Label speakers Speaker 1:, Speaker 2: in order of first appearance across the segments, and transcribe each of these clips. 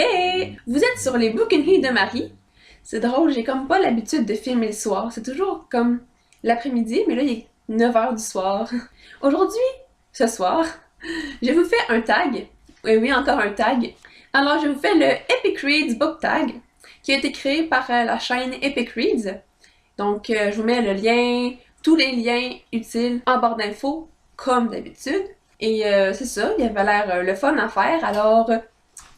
Speaker 1: Hey! Vous êtes sur les Bouquineries de Marie. C'est drôle, j'ai comme pas l'habitude de filmer le soir. C'est toujours comme l'après-midi, mais là, il est 9h du soir. Aujourd'hui, ce soir, je vous fais un tag. Oui, encore un tag. Alors, je vous fais le Epic Reads Book Tag, qui a été créé par la chaîne Epic Reads. Donc, je vous mets le lien, tous les liens utiles en barre d'infos, comme d'habitude. Et c'est ça, il avait l'air le fun à faire, alors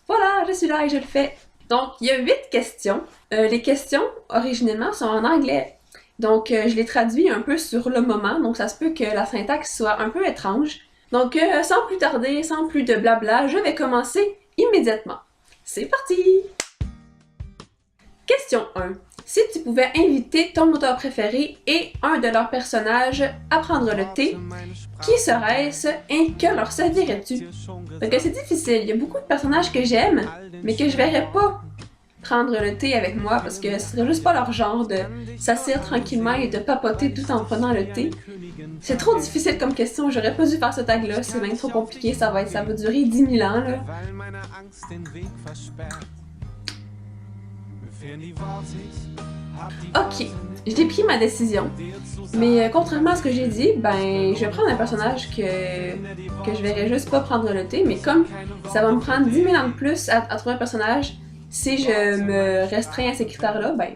Speaker 1: voilà, je suis là et je le fais. Donc, il y a 8 questions. Les questions, originellement, sont en anglais. Donc, je les traduis un peu sur le moment, donc ça se peut que la syntaxe soit un peu étrange. Donc, sans plus tarder, sans plus de blabla, je vais commencer immédiatement. C'est parti! Question 1. Si tu pouvais inviter ton auteur préféré et un de leurs personnages à prendre le thé, qui serait-ce et que leur servirais-tu? Donc c'est difficile, il y a beaucoup de personnages que j'aime, mais que je verrais pas prendre le thé avec moi parce que ce serait juste pas leur genre de s'asseoir tranquillement et de papoter tout en prenant le thé. C'est trop difficile comme question, j'aurais pas dû faire ce tag-là, c'est même trop compliqué, ça va durer 10 000 ans, là. Ok, j'ai pris ma décision, mais contrairement à ce que j'ai dit, ben je vais prendre un personnage que je verrais juste pas prendre le thé, mais comme ça va me prendre 10 000 ans de plus à trouver un personnage, si je me restreins à ces critères-là, ben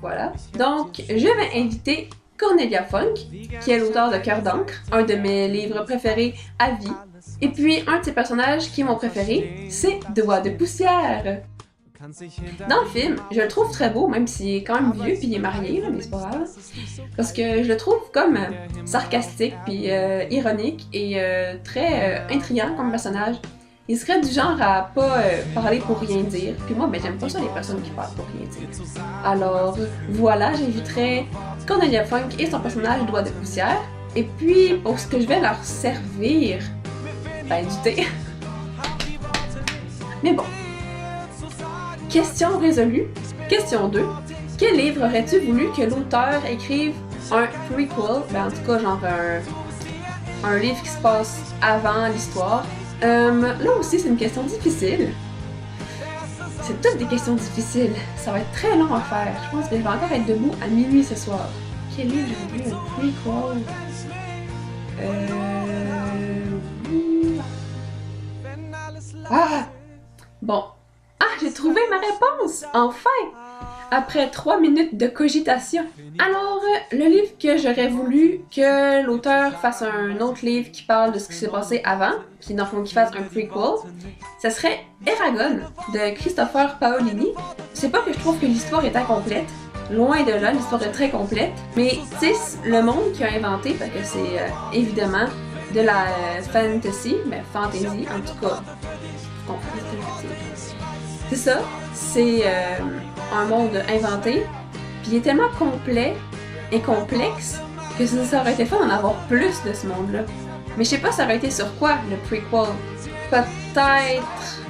Speaker 1: voilà. Donc, je vais inviter Cornelia Funke, qui est l'auteur de Cœur d'encre, un de mes livres préférés à vie. Et puis, un de ses personnages qui est mon préféré, c'est Doigt de poussière. Dans le film, je le trouve très beau, même s'il est quand même vieux puis il est marié, là, mais c'est pas grave. Parce que je le trouve comme sarcastique puis ironique et très intriguant comme personnage. Il serait du genre à pas parler pour rien dire. Puis moi, ben j'aime pas ça les personnes qui parlent pour rien dire. Alors voilà, j'inviterai Cornelia Funke et son personnage Doigt de poussière. Et puis pour ce que je vais leur servir, ben du thé. Mais bon. Question résolue. Question 2. Quel livre aurais-tu voulu que l'auteur écrive un prequel? Ben en tout cas, genre un livre qui se passe avant l'histoire. Là aussi, c'est une question difficile. C'est toutes des questions difficiles. Ça va être très long à faire. Je pense que je vais encore être debout à minuit ce soir. Quel livre j'ai voulu un prequel? Ah! Bon. Ah, j'ai trouvé ma réponse! Enfin! Après 3 minutes de cogitation. Alors, le livre que j'aurais voulu que l'auteur fasse un autre livre qui parle de ce qui s'est passé avant, qui dans le fond qui fasse un prequel, ça serait Eragon de Christopher Paolini. C'est pas que je trouve que l'histoire est incomplète, loin de là, l'histoire est très complète, mais tu sais, le monde qu'il a inventé, parce que c'est évidemment de la fantasy, mais fantasy en tout cas, vous comprenez ce que je veux dire. C'est ça, c'est un monde inventé, puis il est tellement complet et complexe que ça aurait été fun d'en avoir plus de ce monde-là. Mais je sais pas ça aurait été sur quoi, le prequel. Peut-être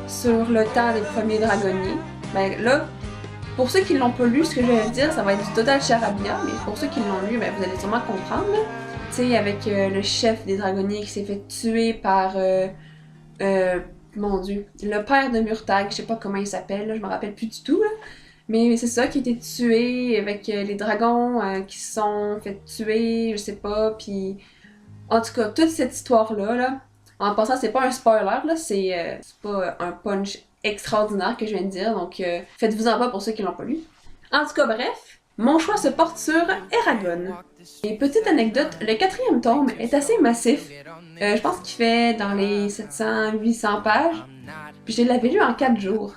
Speaker 1: sur le temps des premiers dragonniers. Ben là, pour ceux qui l'ont pas lu, ce que je vais dire, ça va être du total charabia, mais pour ceux qui l'ont lu, ben vous allez sûrement comprendre. Tu sais, avec le chef des dragonniers qui s'est fait tuer par... mon dieu, le père de Murtag, je sais pas comment il s'appelle, là, je me rappelle plus du tout, là. Mais c'est ça, qui a été tué avec les dragons qui se sont fait tuer, je sais pas, puis en tout cas, toute cette histoire-là, là, en passant, c'est pas un spoiler, là, c'est pas un punch extraordinaire que je viens de dire, donc faites-vous-en pas pour ceux qui l'ont pas lu. En tout cas, bref, mon choix se porte sur Eragon. Et petite anecdote, le 4e tome est assez massif. Je pense qu'il fait dans les 700-800 pages. Puis je l'avais lu en 4 jours.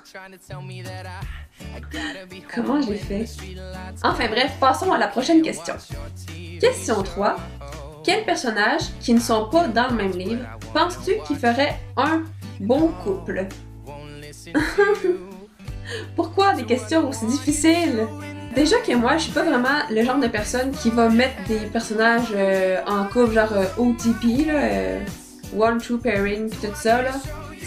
Speaker 1: Comment j'ai fait? Enfin bref, passons à la prochaine question. Question 3. Quels personnages qui ne sont pas dans le même livre penses-tu qui feraient un bon couple? Pourquoi des questions aussi difficiles? Déjà que moi, je suis pas vraiment le genre de personne qui va mettre des personnages en couple, genre OTP, là, One True Pairing, pis tout ça, là.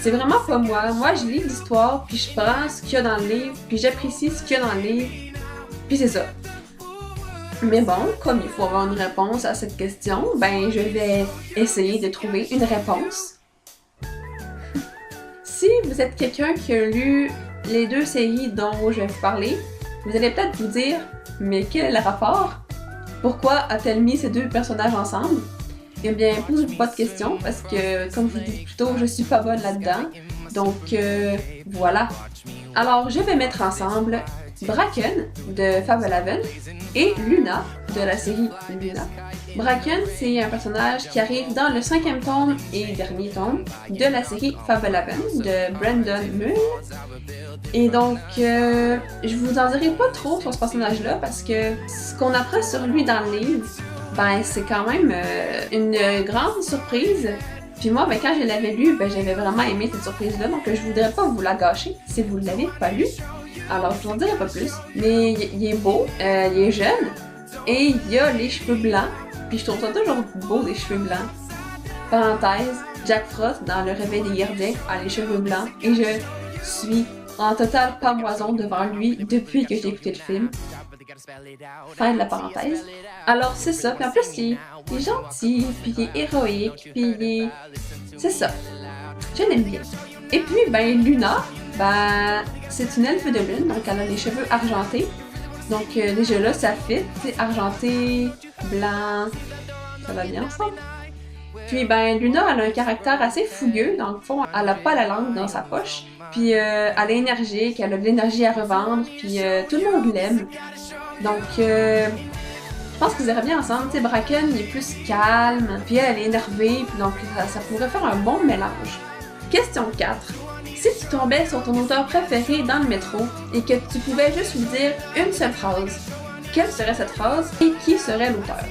Speaker 1: C'est vraiment pas moi. Moi, je lis l'histoire, puis je prends ce qu'il y a dans le livre, puis j'apprécie ce qu'il y a dans le livre, puis c'est ça. Mais bon, comme il faut avoir une réponse à cette question, ben je vais essayer de trouver une réponse. si vous êtes quelqu'un qui a lu les deux séries dont je vais vous parler, vous allez peut-être vous dire « Mais quel est le rapport? Pourquoi a-t-elle mis ces deux personnages ensemble? » Eh bien, posez-vous pas de questions parce que, comme je vous disais plus tôt, je suis pas bonne là-dedans. Donc, voilà. Alors, je vais mettre ensemble Bracken de Fablehaven et Luna de la série Luna. Bracken, c'est un personnage qui arrive dans le 5e tome et dernier tome de la série Fablehaven de Brandon Mull. Et donc, je vous en dirai pas trop sur ce personnage-là parce que ce qu'on apprend sur lui dans le livre, ben c'est quand même une grande surprise. Puis moi, ben, quand je l'avais lu, ben, j'avais vraiment aimé cette surprise-là, donc je voudrais pas vous la gâcher si vous ne l'avez pas lu. Alors, je vous en dirai pas plus. Mais il est beau, il est jeune, et il a les cheveux blancs. Puis je trouve ça toujours beau, les cheveux blancs. Parenthèse, Jack Frost, dans Le Réveil des Gardiens, a les cheveux blancs, et je suis en totale pamoison devant lui depuis que j'ai écouté le film. Fin de la parenthèse. Alors c'est ça, puis en plus il est gentil, puis il est héroïque, puis il est... C'est ça. Je l'aime bien. Et puis, ben Luna, ben c'est une elfe de lune, donc elle a les cheveux argentés. Donc déjà là, ça fit, c'est argenté, blanc, ça va bien ensemble. Puis ben Luna, elle a un caractère assez fougueux, dans le fond, elle a pas la langue dans sa poche. Puis elle est énergique, elle a de l'énergie à revendre, puis tout le monde l'aime. Donc je pense qu'ils iraient bien ensemble. Tu sais, Bracken, il est plus calme, puis elle est énervée, puis donc ça pourrait faire un bon mélange. Question 4. Si tu tombais sur ton auteur préféré dans le métro et que tu pouvais juste lui dire une seule phrase, quelle serait cette phrase et qui serait l'auteur?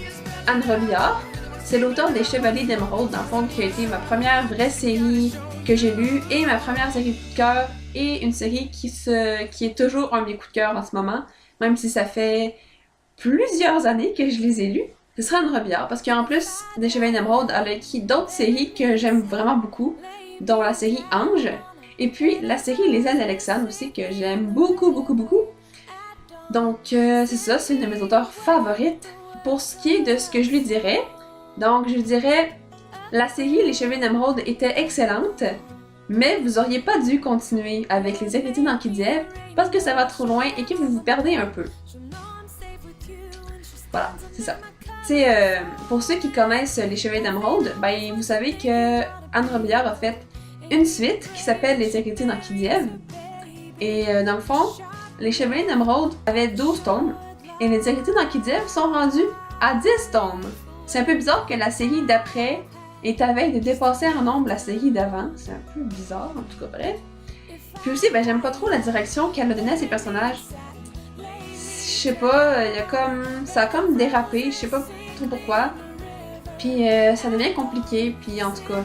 Speaker 1: Anne Robillard, c'est l'auteur des Chevaliers d'Émeraude, dans le fond, qui a été ma première vraie série que j'ai lue et ma première série de coup de cœur et une série qui est toujours un de mes coups de cœur en ce moment, même si ça fait plusieurs années que je les ai lus. Ce serait Anne Robillard, parce qu'en plus des Chevaliers d'Émeraude, elle a écrit d'autres séries que j'aime vraiment beaucoup, dont la série Ange, et puis la série Les Ailes d'Alexandre aussi, que j'aime beaucoup, beaucoup, beaucoup. Donc c'est ça, c'est une de mes auteurs favorites. Pour ce qui est de ce que je lui dirais, donc je dirais, la série Les Chevaliers d'Émeraude était excellente, mais vous auriez pas dû continuer avec Les Écrits d'Anquidiev parce que ça va trop loin et que vous vous perdez un peu. Voilà, c'est ça. C'est pour ceux qui connaissent Les Chevaliers d'Émeraude, ben vous savez que Anne Robillard a fait une suite qui s'appelle Les Écrits d'Anquidiev. Et dans le fond, Les Chevaliers d'Émeraude avaient 12 tomes et Les Écrits d'Anquidiev sont rendus à 10 tomes. C'est un peu bizarre que la série d'après est à veille de dépasser en nombre la série d'avant. C'est un peu bizarre, en tout cas, bref. Puis aussi, ben j'aime pas trop la direction qu'elle a donnée à ses personnages. Je sais pas, ça a comme dérapé, je sais pas trop pourquoi. Puis ça devient compliqué, puis en tout cas,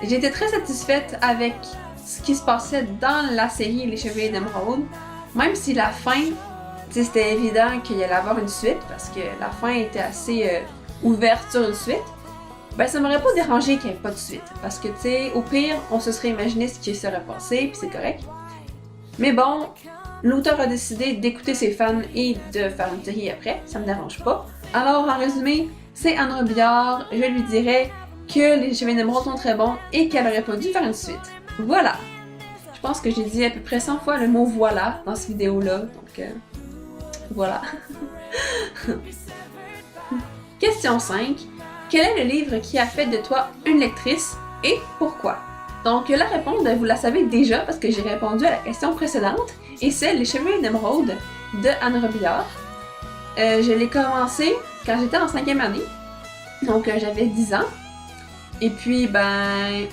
Speaker 1: j'ai été très satisfaite avec ce qui se passait dans la série Les Chevaliers d'Émeraude, même si la fin, c'était évident qu'il y allait avoir une suite, parce que la fin était assez ouverte sur une suite. Ben ça m'aurait pas dérangé qu'il n'y ait pas de suite, parce que tu sais, au pire, on se serait imaginé ce qui serait passé, puis c'est correct. Mais bon, l'auteur a décidé d'écouter ses fans et de faire une série après, ça me dérange pas. Alors en résumé, c'est Anne Robillard, je lui dirais que Les Chevaliers d'Émeraude sont très bons et qu'elle aurait pas dû faire une suite. Voilà! Je pense que j'ai dit à peu près 100 fois le mot voilà dans cette vidéo-là, donc voilà. Question 5. Quel est le livre qui a fait de toi une lectrice et pourquoi? Donc la réponse, vous la savez déjà parce que j'ai répondu à la question précédente et c'est Les Chevaliers d'Émeraude de Anne Robillard. Je l'ai commencé quand j'étais en 5e année, donc j'avais 10 ans. Et puis ben,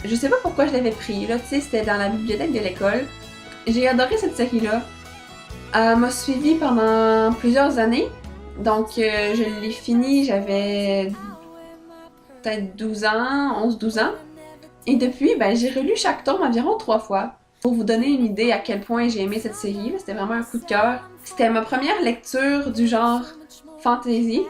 Speaker 1: je sais pas pourquoi je l'avais pris, là, tu sais, c'était dans la bibliothèque de l'école. J'ai adoré cette série-là. Elle m'a suivie pendant plusieurs années, donc je l'ai fini, j'avais peut-être 12 ans, 11-12 ans. Et depuis, ben, j'ai relu chaque tome environ 3 fois. Pour vous donner une idée à quel point j'ai aimé cette série, c'était vraiment un coup de cœur. C'était ma première lecture du genre fantasy.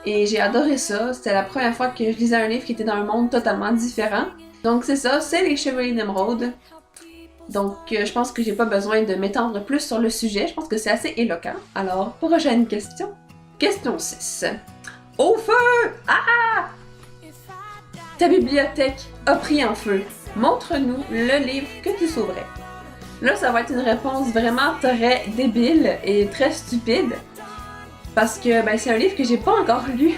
Speaker 1: Et j'ai adoré ça. C'était la première fois que je lisais un livre qui était dans un monde totalement différent. Donc c'est ça, c'est Les Chevaliers d'Émeraude. Donc je pense que j'ai pas besoin de m'étendre plus sur le sujet. Je pense que c'est assez éloquent. Alors, prochaine question. Question 6. Au feu! Ah! Ta bibliothèque a pris en feu. Montre-nous le livre que tu sauverais. Là, ça va être une réponse vraiment très débile et très stupide. Parce que ben, c'est un livre que j'ai pas encore lu.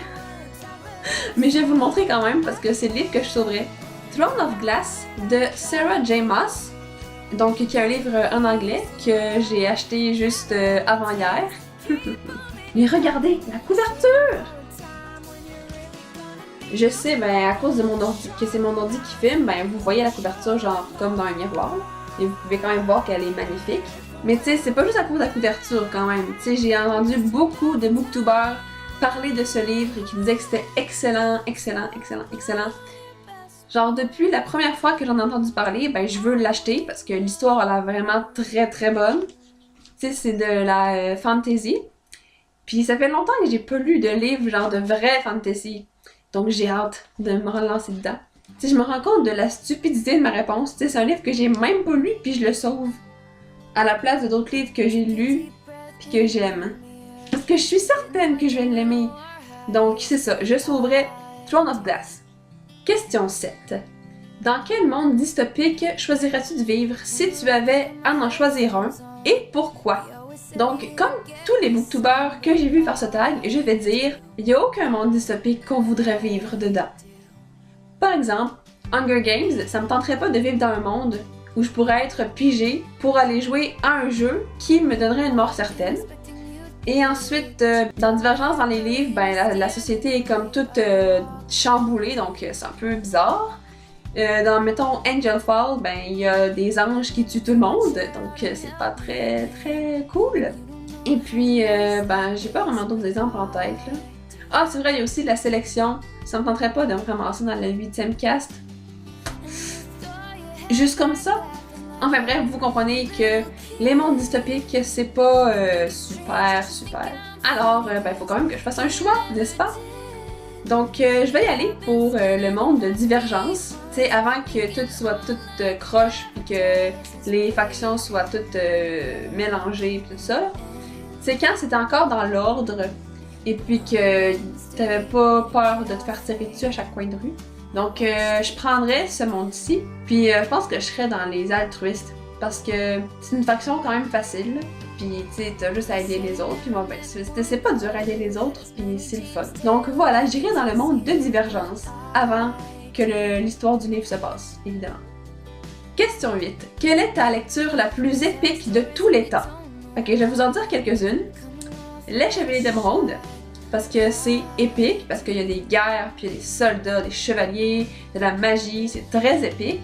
Speaker 1: Mais je vais vous le montrer quand même parce que c'est le livre que je sauverais. Throne of Glass de Sarah J. Maas. Donc, qui est un livre en anglais que j'ai acheté juste avant-hier. Mais regardez, la couverture! Je sais, ben, à cause de mon ordi, que c'est mon ordi qui filme, ben, vous voyez la couverture genre comme dans un miroir. Et vous pouvez quand même voir qu'elle est magnifique. Mais tu sais, c'est pas juste à cause de la couverture quand même. Tu sais, j'ai entendu beaucoup de booktubers parler de ce livre et qui disaient que c'était excellent, excellent, excellent, excellent. Genre, depuis la première fois que j'en ai entendu parler, ben, je veux l'acheter parce que l'histoire a l'air vraiment très très bonne. Tu sais, c'est de la fantasy. Puis ça fait longtemps que j'ai pas lu de livre genre de vraie fantasy. Donc j'ai hâte de me relancer dedans. Tu sais, je me rends compte de la stupidité de ma réponse. Tu sais, c'est un livre que j'ai même pas lu puis je le sauve. À la place de d'autres livres que j'ai lus puis que j'aime. Parce que je suis certaine que je vais l'aimer. Donc c'est ça, je sauverai Throne of Glass. Question 7. Dans quel monde dystopique choisirais-tu de vivre si tu avais à en choisir un et pourquoi? Donc, comme tous les booktubers que j'ai vu faire ce tag, je vais dire, il n'y a aucun monde dystopique qu'on voudrait vivre dedans. Par exemple, Hunger Games, ça me tenterait pas de vivre dans un monde où je pourrais être pigée pour aller jouer à un jeu qui me donnerait une mort certaine. Et ensuite, dans Divergence dans les livres, ben, la société est comme toute chamboulée, donc c'est un peu bizarre. Dans, mettons, Angel Fall, ben, il y a des anges qui tuent tout le monde, donc c'est pas très très cool. Et puis, ben, j'ai pas vraiment d'autres exemples en tête, là. Ah, c'est vrai, il y a aussi la sélection. Ça me tenterait pas de me ramasser dans le 8e cast. Juste comme ça. Enfin bref, vous comprenez que les mondes dystopiques, c'est pas super. Alors, ben, faut quand même que je fasse un choix, n'est-ce pas? Donc, je vais y aller pour le monde de Divergence. Tu sais, avant que tout soit tout croche, puis que les factions soient toutes mélangées, puis tout ça. C'est quand c'était encore dans l'ordre, et puis que t'avais pas peur de te faire tirer dessus à chaque coin de rue. Donc, je prendrais ce monde-ci, puis je pense que je serais dans les altruistes, parce que c'est une faction quand même facile, puis tu sais, t'as juste à aider les autres, puis bon, ben, c'est pas dur à aider les autres, puis c'est le fun. Donc voilà, j'irai dans le monde de Divergence, avant que l'histoire du livre se passe, évidemment. Question 8. Quelle est ta lecture la plus épique de tous les temps? Ok, je vais vous en dire quelques-unes. Les Chevaliers d'Émeraude, parce que c'est épique, parce qu'il y a des guerres, puis il y a des soldats, des chevaliers, de la magie, c'est très épique.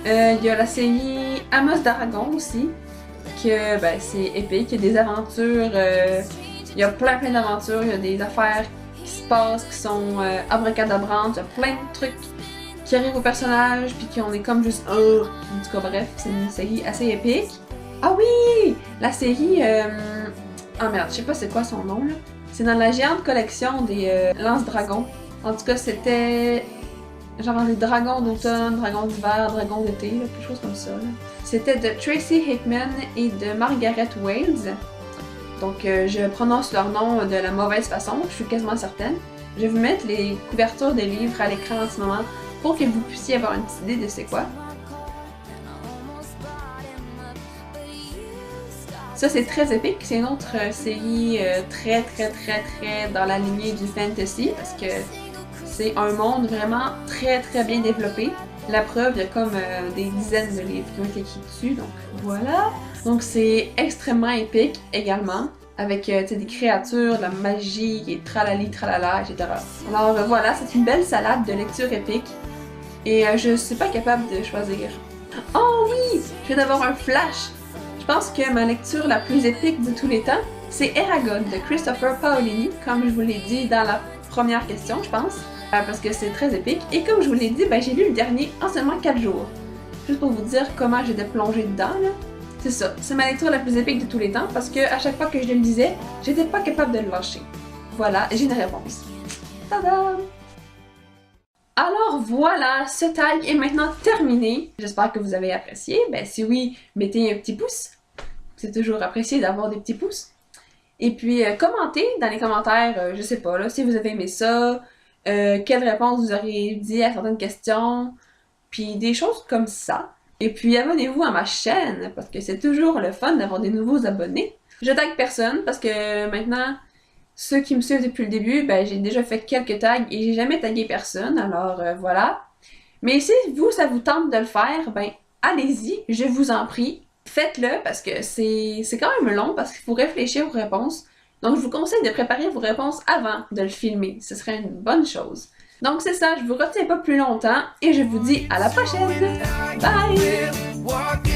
Speaker 1: Il y a la série Amos d'Aragon aussi, que ben, c'est épique, il y a des aventures, il y a plein d'aventures, il y a des affaires qui se passent, qui sont abracadabrantes, il y a plein de trucs qui arrivent aux personnages, puis qu'on est comme juste en tout cas bref, c'est une série assez épique. Ah oui! La série, ah merde, je sais pas c'est quoi son nom là. C'est dans la géante collection des Lance-Dragons. En tout cas, c'était genre les dragons d'automne, dragons d'hiver, dragons d'été, quelque chose comme ça. C'était de Tracy Hickman et de Margaret Wales. Donc, je prononce leur nom de la mauvaise façon, je suis quasiment certaine. Je vais vous mettre les couvertures des livres à l'écran en ce moment pour que vous puissiez avoir une petite idée de c'est quoi. Ça, c'est très épique. C'est une autre série très dans la lignée du fantasy parce que c'est un monde vraiment très bien développé. La preuve, il y a comme des dizaines de livres qui ont été écrits dessus, donc voilà. Donc c'est extrêmement épique également, avec des créatures, de la magie, et tralali, tralala, etc. Alors voilà, c'est une belle salade de lecture épique. Et je suis pas capable de choisir. Oh oui! Je viens d'avoir un flash! Je pense que ma lecture la plus épique de tous les temps, c'est Eragon de Christopher Paolini, comme je vous l'ai dit dans la première question, je pense. Parce que c'est très épique. Et comme je vous l'ai dit, ben, j'ai lu le dernier en seulement 4 jours. Juste pour vous dire comment j'étais plongée dedans, là. C'est ça, c'est ma lecture la plus épique de tous les temps parce que à chaque fois que je le lisais, j'étais pas capable de le lâcher. Voilà, j'ai une réponse. Tadam! Alors voilà, ce tag est maintenant terminé. J'espère que vous avez apprécié. Ben si oui, mettez un petit pouce. C'est toujours apprécié d'avoir des petits pouces. Et puis commentez dans les commentaires, je sais pas là, si vous avez aimé ça, quelle réponse vous auriez dit à certaines questions. puis des choses comme ça. Et puis abonnez-vous à ma chaîne, parce que c'est toujours le fun d'avoir des nouveaux abonnés. Je tag personne, parce que maintenant, ceux qui me suivent depuis le début, ben j'ai déjà fait quelques tags et j'ai jamais tagué personne, alors voilà. Mais si vous, ça vous tente de le faire, ben allez-y, je vous en prie. Faites-le, parce que c'est quand même long, parce qu'il faut réfléchir aux réponses. Donc je vous conseille de préparer vos réponses avant de le filmer, ce serait une bonne chose. Donc c'est ça, je vous retiens pas plus longtemps et je vous dis à la prochaine. Bye!